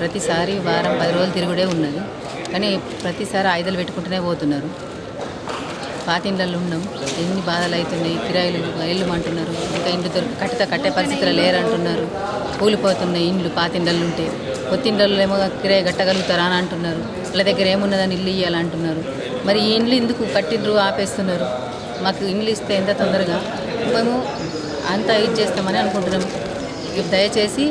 ప్రతిసారి వారం 10 రోజులు తిరుగుడే ఉన్నది. కానీ ప్రతిసారి ఆయుధాలు పెట్టుకుంటూనే పోతున్నారు. పాతిండ్లలో ఉన్నాం, ఎన్ని బాధలు అవుతున్నాయి. కిరాయిలు ఇల్లు అంటున్నారు, ఇంకా ఇండ్లు కట్టే పరిస్థితులు లేరంటున్నారు. కూలిపోతున్నాయి ఇండ్లు పాతిండ్లలో ఉంటే. కొత్తిండ్లలో ఏమో కిరాయి కట్టగలుగుతారా అని అంటున్నారు. వాళ్ళ దగ్గర ఏమున్నదని ఇల్లు ఇవ్వాలంటున్నారు. మరి ఈ ఇండ్లు ఎందుకు కట్టిండ్రు ఆపేస్తున్నారు? మాకు ఇండ్లు ఇస్తే ఎంత తొందరగా మేము అంతా ఇది చేస్తామని అనుకుంటున్నాం. దయచేసి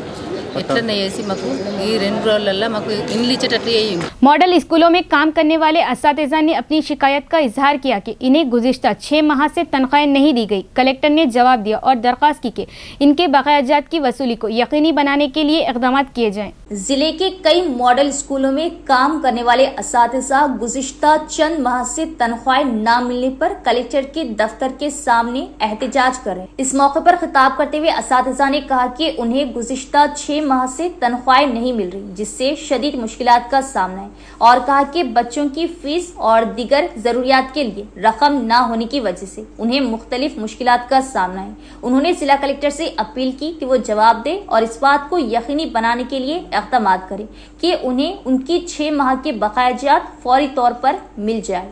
ఎట్లన్నా చేసి మాకు ఈ 2 రోజులలో మాకు ఇండ్లు ఇచ్చేటట్లు చేయండి. मॉडल स्कूलों में काम करने वाले असातिज़ा ने अपनी शिकायत का इजहार किया कि इन्हें गुज़िश्ता 6 माह से तनख्वाहें नहीं दी गई। कलेक्टर ने जवाब दिया और दरख्वास्त की कि इनके बकायाजात की वसूली को यकीनी बनाने के लिए इक़दाम किए जाएं। जिले के कई मॉडल स्कूलों में काम करने वाले असातिज़ा गुज़िश्ता चंद माह से तनख्वाहें न मिलने पर कलेक्टर के दफ्तर के सामने एहतजाज कर रहे हैं। इस मौके पर खिताब करते हुए असातिज़ा ने कहा कि उन्हें गुज़िश्ता 6 माह से तनख्वाहें नहीं मिल रही, जिससे शदीद मुश्किलात का सामना है, और कहा कि बच्चों की फीस और दीगर जरूरियात के लिए रकम न होने की वजह से उन्हें मुख्तलिफ मुश्किलात का सामना है। उन्होंने जिला कलेक्टर से अपील की कि वो जवाब दे और इस बात को यकीनी बनाने के लिए इक़दाम करे कि उन्हें उनकी 6 माह के बकायाजात फौरी तौर पर मिल जाए।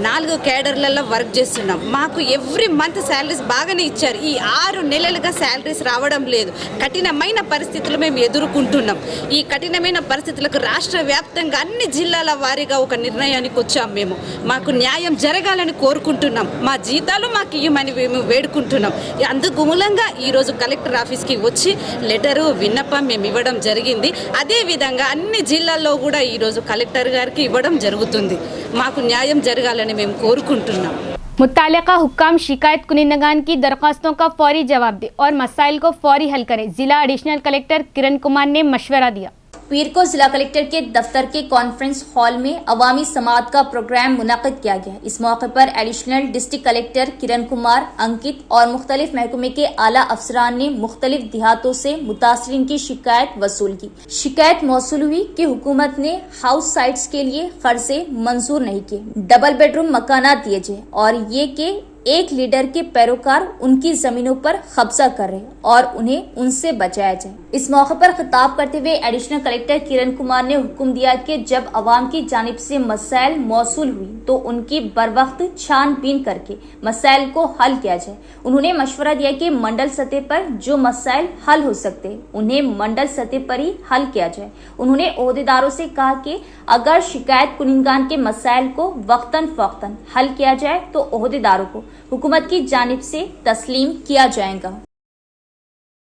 4 కేడర్లలో వర్క్ చేస్తున్నాం. మాకు ఎవ్రీ మంత్ శాలరీస్ బాగానే ఇచ్చారు. ఈ 6 నెలలుగా శాలరీస్ రావడం లేదు. కఠినమైన పరిస్థితులు మేము ఎదుర్కొంటున్నాం. ఈ కఠినమైన పరిస్థితులకు రాష్ట్ర వ్యాప్తంగా అన్ని జిల్లాల వారీగా ఒక నిర్ణయానికి వచ్చాం. మాకు న్యాయం జరగాలని కోరుకుంటున్నాం. మా జీతాలు మాకు ఇవ్వమని మేము వేడుకుంటున్నాం. అందుకు మూలంగా ఈరోజు కలెక్టర్ ఆఫీస్కి వచ్చి లెటరు విన్నపం మేము ఇవ్వడం జరిగింది. అదేవిధంగా అన్ని జిల్లాల్లో కూడా ఈరోజు కలెక్టర్ గారికి ఇవ్వడం జరుగుతుంది. మాకు న్యాయం జరగాలని మేము కోరుకుంటున్నాం. मुत्तल्लिका हुक्काम शिकायत कुनिंदगान की दरख्वास्तों का फौरी जवाब दे और मसाइल को फौरी हल करें। जिला एडिशनल कलेक्टर किरण कुमार ने मशवरा दिया। पीर को जिला कलेक्टर के दफ्तर के कॉन्फ्रेंस हॉल में अवामी समात का प्रोग्राम मुनक़िद किया गया। इस मौके पर additional district collector Kiran Kumar, अंकित और मुख्तलिफ महकमे के आला अफसरान ने मुख्तलिफ देहातों से मुतासरीन की शिकायत वसूल की। शिकायत मौसूल हुई कि हुकूमत ने हाउस साइट्स के लिए कर्जे मंजूर नहीं किए, डबल बेडरूम मकानात दिए जाए और ये के एक लीडर के पैरोकार उनकी जमीनों पर कब्जा कर रहे और उन्हें उनसे बचाया जाए। इस मौके पर खिताब करते हुए एडिशनल कलेक्टर किरण कुमार ने हुक्म दिया कि जब अवाम की जानिब से मसाइल मौसूल हुई तो उनकी बरवक्त छानबीन करके मसाइल को हल किया जाए। उन्होंने मशवरा दिया कि मंडल सतह पर जो मसाइल हल हो सकते हैं उन्हें मंडल सतह पर ही हल किया जाए। उन्होंने ओहदेदारों से कहा कि अगर शिकायत कुनिंदगान के मसाइल को वक्तन फौक्तन हल किया जाए तो ओहदेदारों को हुकूमत की जानिब से तस्लीम किया जाएगा।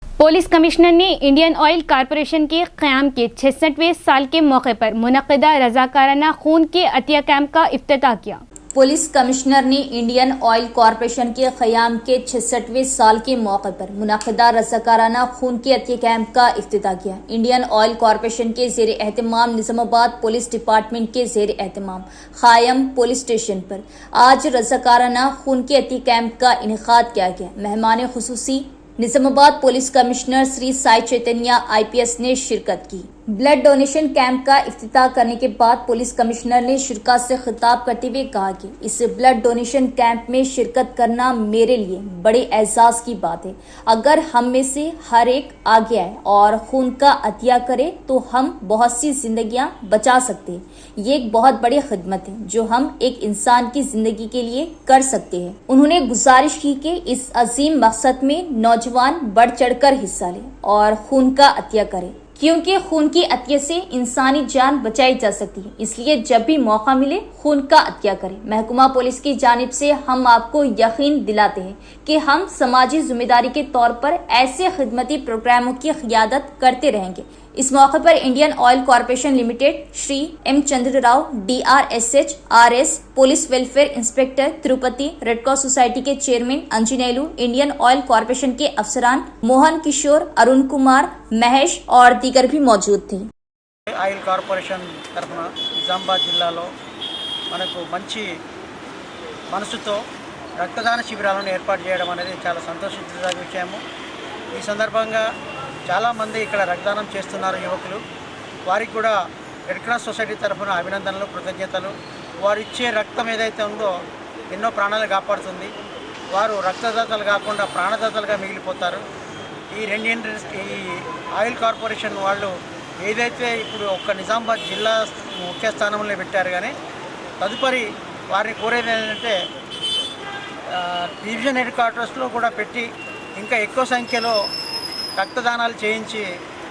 पुलिस कमिश्नर ने इंडियन ऑयल कॉरपोरेशन के क़याम के 66वें साल के मौके पर मुनक़्क़िदा रज़ाकाराना खून के अतिया कैंप का इफ्तिताह किया। पुलिस कमिश्नर ने इंडियन ऑयल कॉरपोरेशन के क़याम के 66वें साल के मौके पर मुनक़्क़िदा रज़ाकाराना खून के अतिया कैंप का इफ्तिताह किया। इंडियन ऑयल कॉरपोरेशन के ज़ेर एहतमाम निज़ामाबाद पुलिस डिपार्टमेंट के ज़ेर एहतमाम ख़ायम पुलिस स्टेशन पर आज रज़ाकाराना खून के अतिया कैंप का इनेकाद किया गया। मेहमान खुसूसी निज़ामाबाद पुलिस कमिश्नर श्री साई चैतन्य IPS ने शिरकत की। ब्लड डोनेशन कैंप का इफ्तिताह करने के बाद पुलिस कमिश्नर ने शिरकत से खिताब करते हुए कहा कि इस ब्लड डोनेशन कैंप में शिरकत करना मेरे लिए बड़े एजाज़ की बात है। अगर हम में से हर एक आगे आए और खून का अतिया करे तो हम बहुत सी जिंदगियां बचा सकते हैं। ये एक बहुत बड़ी खिदमत है जो हम एक इंसान की जिंदगी के लिए कर सकते हैं। उन्होंने गुजारिश की कि इस अजीम मकसद में नौजवान बढ़ चढ़कर हिस्सा लें और खून का अतिया करें, क्योंकि खून की अतिया से इंसानी जान बचाई जा सकती है। इसलिए जब भी मौका मिले खून का अतिया करें। महकमा पुलिस की जानिब से हम आपको यकीन दिलाते हैं कि हम समाजी जिम्मेदारी के तौर पर ऐसे खिदमती प्रोग्रामों की क़ियादत करते रहेंगे। इस मौके पर Indian Oil Corporation Limited Shri M Chandra Rao DRSH RS, police welfare inspector Tirupati, red cross society के chairman Anjaneyulu, Indian Oil Corporation के अफसरान मोहन किशोर, अरुण कुमार, महेश और दीगर भी मौजूद थे। ఆయిల్ కార్పొరేషన్ తరఫున నిజామాబాద్ జిల్లాలో మనకు మంచి మనసుతో రక్తదాన శిబిరాలను ఏర్పాటు చేయడం అనేది చాలా సంతోషించదగ్గ విషయము. ఈ సందర్భంగా చాలామంది ఇక్కడ రక్తదానం చేస్తున్నారు యువకులు. వారికి కూడా రెడ్ క్రాస్ సొసైటీ తరఫున అభినందనలు, కృతజ్ఞతలు. వారు ఇచ్చే రక్తం ఏదైతే ఉందో ఎన్నో ప్రాణాలు కాపాడుతుంది. వారు రక్తదాతలు కాకుండా ప్రాణదాతలుగా మిగిలిపోతారు. ఈ ఆయిల్ కార్పొరేషన్ వాళ్ళు ఏదైతే ఇప్పుడు ఒక్క నిజామాబాద్ జిల్లా ముఖ్య స్థానంలో పెట్టారు, కానీ తదుపరి వారిని కోరేది ఏంటంటే డివిజన్ హెడ్ క్వార్టర్స్లో కూడా పెట్టి ఇంకా ఎక్కువ సంఖ్యలో రక్తదానాలు చేయించి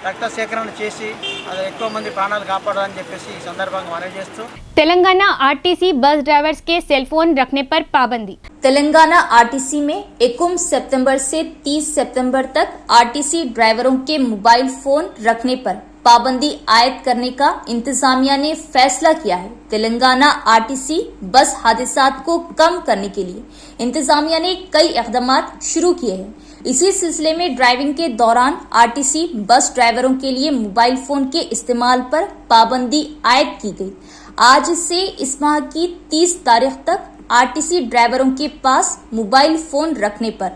రక్త సేకరణ చేసి అది ఎక్కువ మంది ప్రాణాలు కాపాడాలని చెప్పేసి ఈ సందర్భంగా మనవి చేస్తూ तेलंगाना आरटीसी बस ड्राइवर्स के सेल फोन रखने पर पाबंदी। तेलंगाना आरटीसी में 21 सितंबर से 30 सितंबर तक आरटीसी ड्राइवरों के मोबाइल फोन रखने पर पाबंदी आयद करने का इंतजामिया ने फैसला किया है। तेलंगाना आरटीसी बस हादसात को कम करने के लिए इंतजामिया ने कई इक़दाम शुरू किए हैं। इसी सिलसिले में ड्राइविंग के दौरान आरटीसी बस ड्राइवरों के लिए मोबाइल फोन के इस्तेमाल पर पाबंदी आयद की गई। आज से इस माह की 30 तारीख तक आरटीसी ड्राइवरों के पास मोबाइल फोन रखने पर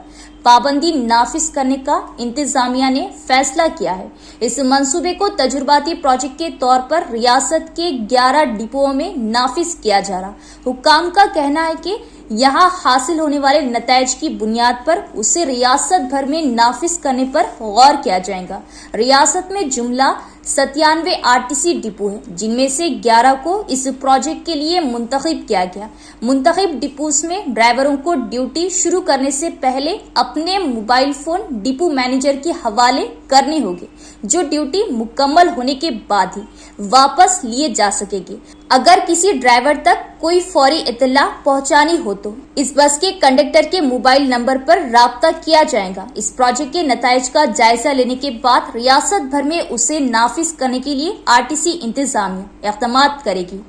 पाबंदी नाफिज करने का इंतजामिया ने फैसला किया है। इस मंसूबे को तजुर्बाती प्रोजेक्ट के तौर पर रियासत के 11 डिपोओं में नाफिज किया जा रहा। हुक्काम का कहना है कि यहाँ हासिल होने वाले नताइज की बुनियाद पर उसे रियासत भर में नाफिज करने पर गौर किया जाएगा। रियासत में जुमला 97 आरटीसी डिपो है, जिनमें से 11 को इस प्रोजेक्ट के लिए मुंतखब किया गया। मुंतखब डिपोस में ड्राइवरों को ड्यूटी शुरू करने से पहले अपने मोबाइल फोन डिपो मैनेजर के हवाले करने होंगे, जो ड्यूटी मुकम्मल होने के बाद ही वापस लिए जा सकेगी। अगर किसी ड्राइवर तक कोई फौरी इत्तला पहुंचानी हो तो इस बस के कंडक्टर के मोबाइल नंबर पर राब्ता किया जाएगा। इस प्रोजेक्ट के नताइज का जायजा लेने के बाद रियासत भर में उसे नाफिज करने के लिए आरटीसी इंतजामिया इक़दाम करेगी।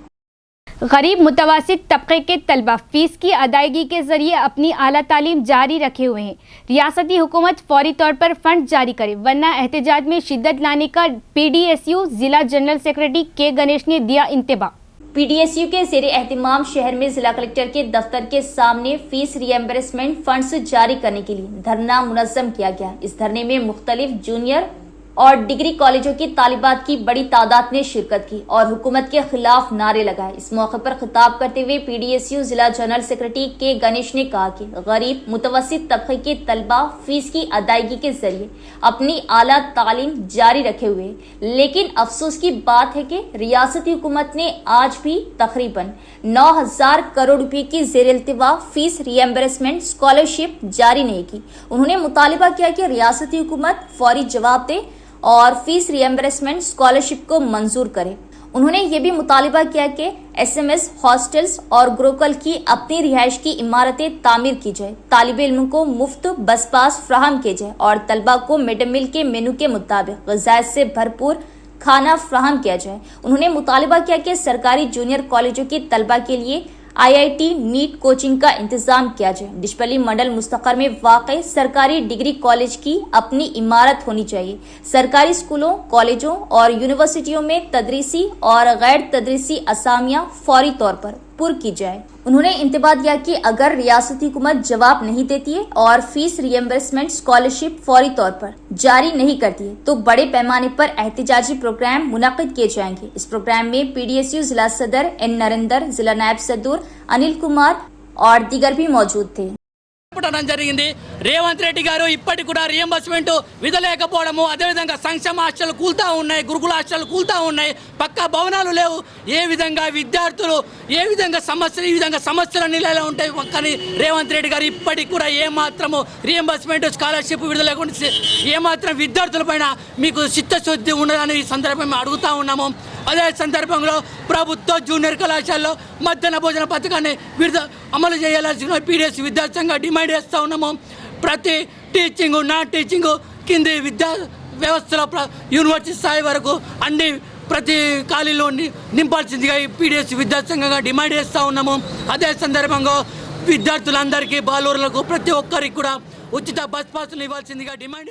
गरीब मुतवस्सित तबके के तलबा फीस की अदायगी के जरिए अपनी आला तालीम जारी रखे हुए हैं। रियासती हुकूमत फौरी तौर पर फंड जारी करे, वरना एहतजाज में शिद्दत लाने का PDSU जिला जनरल सेक्रेटरी के गणेश ने दिया इंतबाह। PDSU के ज़ेरे एहतिमाम शहर में जिला कलेक्टर के दफ्तर के सामने फीस रिएम्बर्समेंट फंड्स जारी करने के लिए धरना मुनज़्ज़म किया गया। इस धरने में मुख्तलिफ जूनियर और डिग्री कॉलेजों की तालिबात की बड़ी तादाद ने शिरकत की और हुकूमत के खिलाफ नारे लगाए। इस मौके पर खिताब करते हुए PDSU जिला जनरल सेक्रेटरी के गणेश ने कहा कि गरीब मुतवस्सित तबके के तलबा फीस की अदायगी के जरिए अपनी आला तालीम जारी रखे हुए, लेकिन अफसोस की बात है कि रियासती हुकूमत ने आज भी तकरीबन 9,000 करोड़ रुपए की ज़ेर-इल्तिवा फीस रिएम्बर्समेंट स्कॉलरशिप जारी नहीं की। उन्होंने मुतालिबा किया कि रियासती हुकूमत फौरी जवाब दे और फीस रिएम्बर्समेंट स्कॉलरशिप को मंजूर करे। उन्होंने ये भी मुतालिबा किया कि SMS हॉस्टल्स और गुरुकुल की अपनी रिहाइश की इमारतें तामीर की जाए, तालिब इल्म को मुफ्त बस पास फ्राहम किए जाए और तलबा को मिड डे मील के मेनू के मुताबिक ग़िज़ायत से भरपूर खाना फ्राहम किया जाए। उन्होंने मुतालिबा किया कि सरकारी जूनियर कॉलेजों के तलबा के लिए IIT नीट कोचिंग का इंतजाम किया जाए। डिशपल्ली मंडल मुस्तक़र में वाक़ई सरकारी डिग्री कॉलेज की अपनी इमारत होनी चाहिए। सरकारी स्कूलों, कॉलेजों और यूनिवर्सिटियों में तदरीसी और गैर तदरीसी असामियाँ फौरी तौर पर पुर की जाए। उन्होंने इंतबाह दिया कि अगर रियासती हुकूमत जवाब नहीं देती है और फीस रिएम्बर्समेंट स्कॉलरशिप फौरी तौर पर जारी नहीं करती है तो बड़े पैमाने पर एहतजाजी प्रोग्राम मुनक़िद किए जाएंगे। इस प्रोग्राम में PDSU जिला सदर N नरेंद्र, जिला नायब सदर अनिल कुमार और दीगर भी मौजूद थे। జరిగింది। రేవంత్ రెడ్డి గారు ఇప్పటికి కూడా రియంబర్స్మెంట్ విధలేకపోవడము, అదేవిధంగా సంక్షేమ హాస్టల్ కూల్తా ఉన్నాయి, గురుకుల హాస్టల్ కూల్తా ఉన్నాయి, పక్కా భవనాలు లేవు। ఏ విధంగా విద్యార్థులు ఈ విధంగా సమస్యలు నిలయలో ఉంటాయి। కానీ రేవంత్ రెడ్డి గారు ఇప్పటికి కూడా ఏమాత్రము రియంబర్స్మెంట్ స్కాలర్షిప్ విడుదల లేకుండా ఏమాత్రం విద్యార్థుల పైన మీకు చిత్తశుద్ధి ఉండదని ఈ సందర్భంగా అడుగుతా ఉన్నాము। అదే సందర్భంలో ప్రభుత్వ జూనియర్ కళాశాలలో మధ్యాహ్న భోజన పథకాన్ని అమలు చేయాల్సిన PDSU విద్యార్థి సంఘం డిమాండ్ చేస్తూ ఉన్నాము। ప్రతి టీచింగ్, నాన్ టీచింగ్ కింది విద్యా వ్యవస్థలో యూనివర్సిటీ స్థాయి వరకు అన్ని ప్రతి ఖాళీలో నింపాల్సిందిగా ఈ PDSU విద్యార్థి సంఘంగా డిమాండ్ చేస్తూ ఉన్నాము। అదే సందర్భంగా విద్యార్థులందరికీ బాలూరులకు ప్రతి ఒక్కరికి కూడా उचित बस पास डिमांड।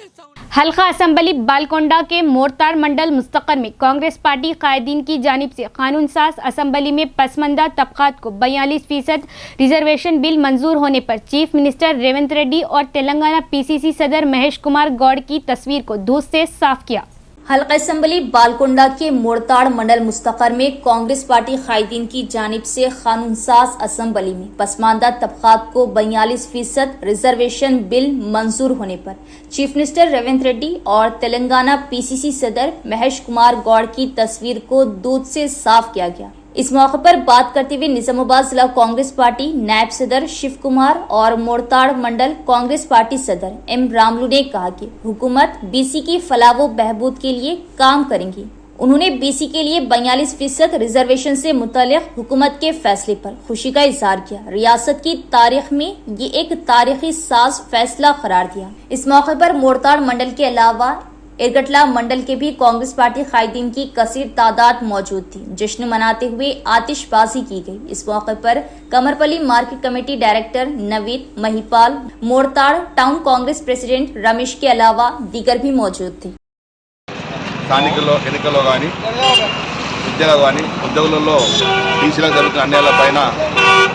हल्का असम्बली बालकोंडा के मोरतार मंडल मुस्तक़र में कांग्रेस पार्टी कायदीन की जानिब से कानून साज असम्बली में पसमंदा तबकात को 42% रिजर्वेशन बिल मंजूर होने पर चीफ मिनिस्टर रेवंत रेड्डी और तेलंगाना PCC सदर महेश कुमार गौड़ की तस्वीर को धूस से साफ किया। हल्का असम्बली बालकोंडा के मोड़ताड़ मंडल मुस्तकर में कांग्रेस पार्टी कायदीन की जानिब से कानून साज असम्बली में पसमानदा तबकात को 42% रिजर्वेशन बिल मंजूर होने पर चीफ मिनिस्टर रेवंत रेड्डी और तेलंगाना पीसीसी सदर महेश कुमार गौड़ की तस्वीर को दूध से साफ किया गया। इस मौके पर बात करते हुए निजामाबाद जिला कांग्रेस पार्टी नायब सदर शिव कुमार और मोड़ताड़ मंडल कांग्रेस पार्टी सदर एम रामलू ने कहा कि हुकूमत बीसी की फलाह व बहबूद के लिए काम करेंगी। उन्होंने बीसी के लिए 42% रिजर्वेशन से मुतल्लिक हुकूमत के फैसले पर खुशी का इजहार किया। रियासत की तारीख में ये एक तारीखी साज फैसला करार दिया। इस मौके पर मोड़ताड़ मंडल के अलावा इरगटला मंडल के भी कांग्रेस पार्टी कायदीन की कसीर तादाद मौजूद थी। जश्न मनाते हुए आतिशबाजी की गई। इस मौके पर Kamarpally market committee director Naveed Mahipal, Mortad town Congress president Ramesh के अलावा दीगर भी मौजूद थे। స్థానికల్లో ఎన్నికల్లో కానీ విద్యలో కానీ ఉద్యోగులలో బీసీలకు జరుగుతున్న అన్యాయాలపైన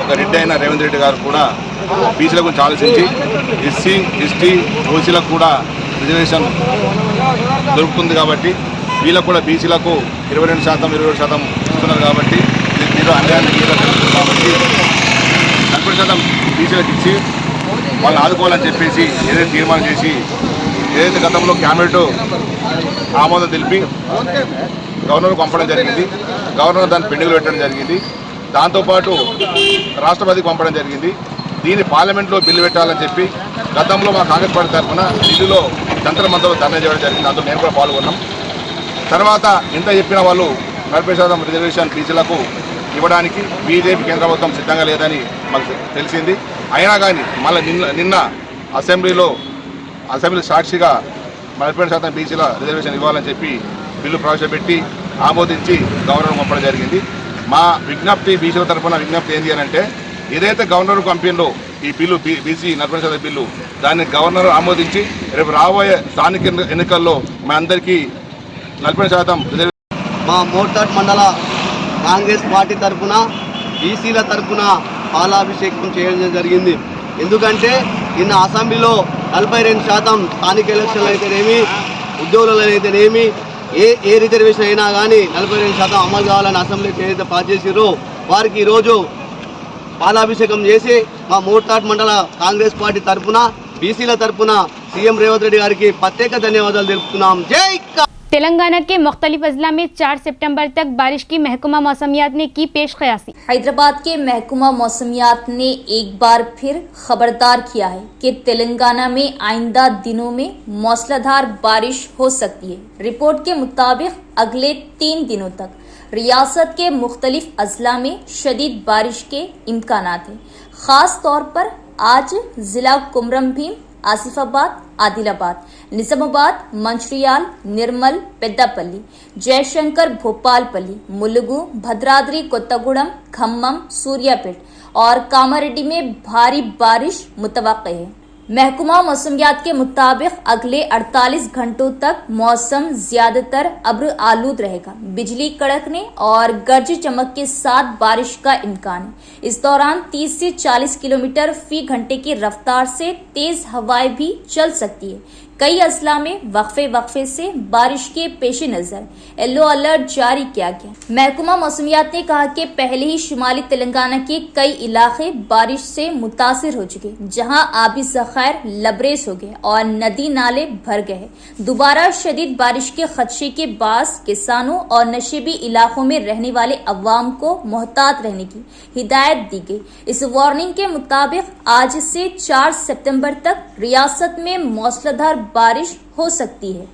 ఒక రెడ్డి అయిన రేవంత్ రెడ్డి గారు కూడా బీసీల గురించి ఆలోచించి ఎస్సీ ఎస్టీ ఓసీలకు కూడా రిజర్వేషన్ దొరుకుతుంది కాబట్టి వీళ్ళకు కూడా బీసీలకు 22% 27% ఇస్తున్నారు కాబట్టి మీరు అన్యాయాన్ని జరుగుతుంది కాబట్టి 40% బీసీలకు ఇచ్చి వాళ్ళని ఆదుకోవాలని చెప్పేసి ఏదైతే తీర్మానం చేసి ఏదైతే గతంలో క్యాబినెట్ ఆమోదం తెలిపి గవర్నర్కు పంపడం జరిగింది. గవర్నర్ దాన్ని పెండింగ్లో పెట్టడం జరిగింది. దాంతోపాటు రాష్ట్రపతికి పంపడం జరిగింది. దీన్ని పార్లమెంట్లో బిల్లు పెట్టాలని చెప్పి గతంలో మా కాంగ్రెస్ పార్టీ తరఫున ఢిల్లీలో జంతర్ మంతర్లో ధర్నా చేయడం జరిగింది. అందులో నేను కూడా పాల్గొన్నాం. తర్వాత ఇంత చెప్పిన వాళ్ళు 40% రిజర్వేషన్ బీసీలకు ఇవ్వడానికి బీజేపీ కేంద్ర ప్రభుత్వం సిద్ధంగా లేదని మాకు తెలిసింది. అయినా కానీ మళ్ళీ నిన్న అసెంబ్లీ సాక్షిగా 40% బీసీల రిజర్వేషన్ ఇవ్వాలని చెప్పి బిల్లు ప్రవేశపెట్టి ఆమోదించి గవర్నర్ పంపడం జరిగింది. మా విజ్ఞప్తి బీసీల తరఫున విజ్ఞప్తి ఏంటి అని అంటే ఏదైతే గవర్నర్ పంపిణలో ఈ బిల్లు బీసీ 40% బిల్లు దాన్ని గవర్నర్ ఆమోదించి రేపు రాబోయే స్థానిక ఎన్నికల్లో మా అందరికీ 40% రిజర్వేషన్ మా మోర్తాడ్ మండల కాంగ్రెస్ పార్టీ తరఫున బీసీల తరఫున పాలాభిషేకం చేయడం జరిగింది. ఎందుకంటే నిన్న అసెంబ్లీలో 42% స్థానిక ఎలక్షన్లు అయితేనేమి ఉద్యోగులలో అయితేనేమి ఏ రిజర్వేషన్ అయినా కానీ 42% అమలు కావాలని అసెంబ్లీకి ఏదైతే పాస్ చేసిరో వారికి ఈరోజు పాలాభిషేకం చేసి మా మోర్తాడ్ మండల కాంగ్రెస్ పార్టీ తరఫున బీసీల తరఫున సీఎం రేవంత్ రెడ్డి గారికి ప్రత్యేక ధన్యవాదాలు తెలుపుతున్నాం. జై तेलंगाना के मुख्तलिफ अजला में 4 सितंबर तक बारिश की महकमा मौसमियात ने की पेश कयासी। हैदराबाद के महकमा मौसमियात ने एक बार फिर खबरदार किया है कि तेलंगाना में आइंदा दिनों में मूसलाधार बारिश हो सकती है। रिपोर्ट के मुताबिक अगले 3 दिनों तक रियासत के मुख्तलिफ अजला में शदीद बारिश के इम्कानात हैं। ख़ास तौर पर आज ज़िला कुमरम भीम, आसिफाबाद, आदिलाबाद, निजामाबाद, मंचिर्याल, निर्मल, पेद्दापल्ली, जयशंकर, भोपालपल्ली, मुलुगु, भद्राद्री कोत्तगुडम, खम्मम, सूर्यापेट और कामारेड्डी में भारी बारिश मुतवक्के है। महकमा मौसमियात के मुताबिक अगले 48 घंटों तक मौसम ज्यादातर अब्र आलूद रहेगा। बिजली कड़कने और गरज चमक के साथ बारिश का इम्कान है। इस दौरान 30 से 40 किलोमीटर फी घंटे की रफ्तार से तेज हवाएं भी चल सकती है। कई अजला में वक्फे से बारिश के पेश नजर येलो अलर्ट जारी किया गया। महकमा मौसमियात ने कहा कि पहले ही शुमाली तेलंगाना के कई इलाके बारिश से मुतासिर हो चुके, जहां आबी ज़खायर लबरेज हो गए और नदी नाले भर गए। दोबारा शदीद बारिश के खदशे के बास किसानों और नशेबी इलाकों में रहने वाले अवाम को मोहतात रहने की हिदायत दी गई। इस वार्निंग के मुताबिक आज से 4 सितंबर तक रियासत में मूसलाधार बारिश हो सकती है।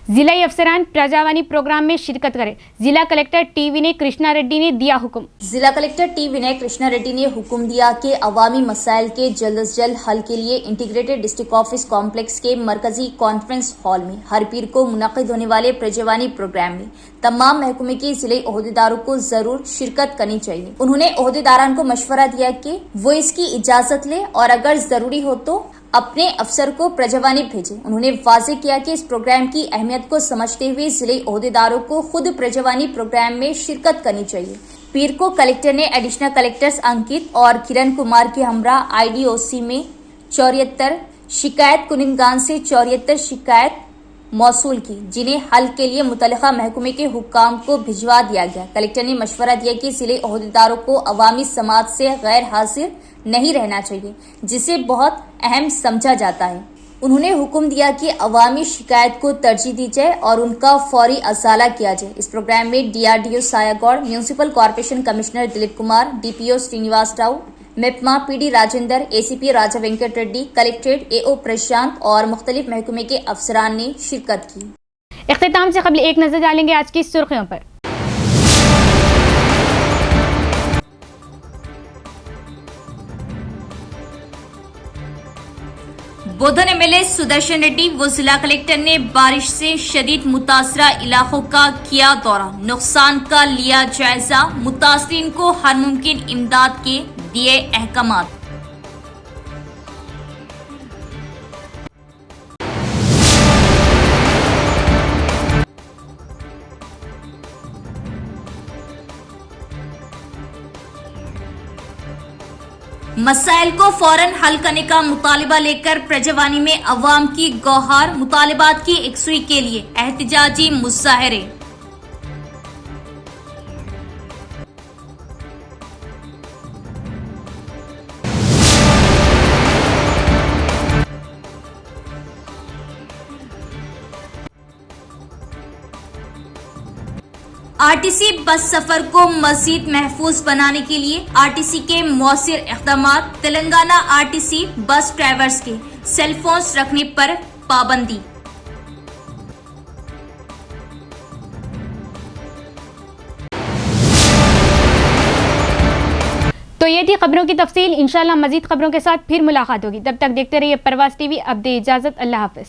जिला अफसरान प्रजावाणी प्रोग्राम में शिरकत करें। जिला कलेक्टर टी विनय कृष्णा रेड्डी ने दिया हुक्म। जिला कलेक्टर टी विनय कृष्णा रेड्डी ने हुक्म दिया कि अवामी मसाइल के जल्द अज जल्द हल के लिए इंटीग्रेटेड डिस्ट्रिक्ट ऑफिस कॉम्प्लेक्स के मरकजी कॉन्फ्रेंस हॉल में हर पीर को मुनक़िद होने वाले प्रजावाणी प्रोग्राम में तमाम महकमे के जिले ओहदेदारों को जरूर शिरकत करनी चाहिए। उन्होंने ओहदेदारान को मशवरा दिया कि वो इसकी इजाजत ले और अगर जरूरी हो तो अपने अफसर को प्रजावाणी भेजे। उन्होंने वाजे किया कि इस प्रोग्राम की अहमियत को समझते हुए जिले ओहदेदारों को खुद प्रजावाणी प्रोग्राम में शिरकत करनी चाहिए। पीर को कलेक्टर ने एडिशनल कलेक्टर्स अंकित और किरण कुमार के हमरा IDOC में 74 शिकायत कुनिंगान से 74 शिकायत मौसूल की, जिन्हें हल के लिए मुतल्लिका महकमे के हुक्काम को भिजवा दिया गया। कलेक्टर ने मशवरा दिया कि जिले ओहदेदारों को अवामी समाज से गैर हाजिर नहीं रहना चाहिए, जिसे बहुत अहम समझा जाता है। उन्होंने हुक्म दिया कि अवामी शिकायत को तरजीह दी जाए और उनका फौरी असाला किया जाए। इस प्रोग्राम में DRDO Sayagoud, municipal corporation commissioner Dilip Kumar, DPO Srinivas Rao, MEPMA PD Rajendra, ACP Raja Venkat Reddy, collectorate AO Prashant और मुख्तलिफ महकमे के अफसरान ने शिरकत की। इख्तिताम से कबल एक नजर डालेंगे आज की सुर्खियों पर। बोधन MLA सुदर्शन रेड्डी व जिला कलेक्टर ने बारिश से शदीद मुतासरा इलाकों का किया दौरा, नुकसान का लिया जायजा, मुतासरीन को हर मुमकिन इमदाद के दिए अहकामात। मसाइल को फौरन हल करने का मुतालिबा लेकर प्रजवानी में अवाम की गौहार, मुतालिबात की एकसुई के लिए एहतजाजी मुजाहरे। RTC बस सफर को मजीद महफूज बनाने के लिए RTC के मौसर इक़दामात। तेलंगाना RTC बस ड्राइवर्स के सेल फोन्स रखने पर पाबंदी। तो ये थी खबरों की तफसील। इंशाल्लाह मजीद खबरों के साथ फिर मुलाकात होगी। तब तक देखते रहिए परवाज़ TV। अब दे इजाज़त, अल्लाह हाफ़िज़।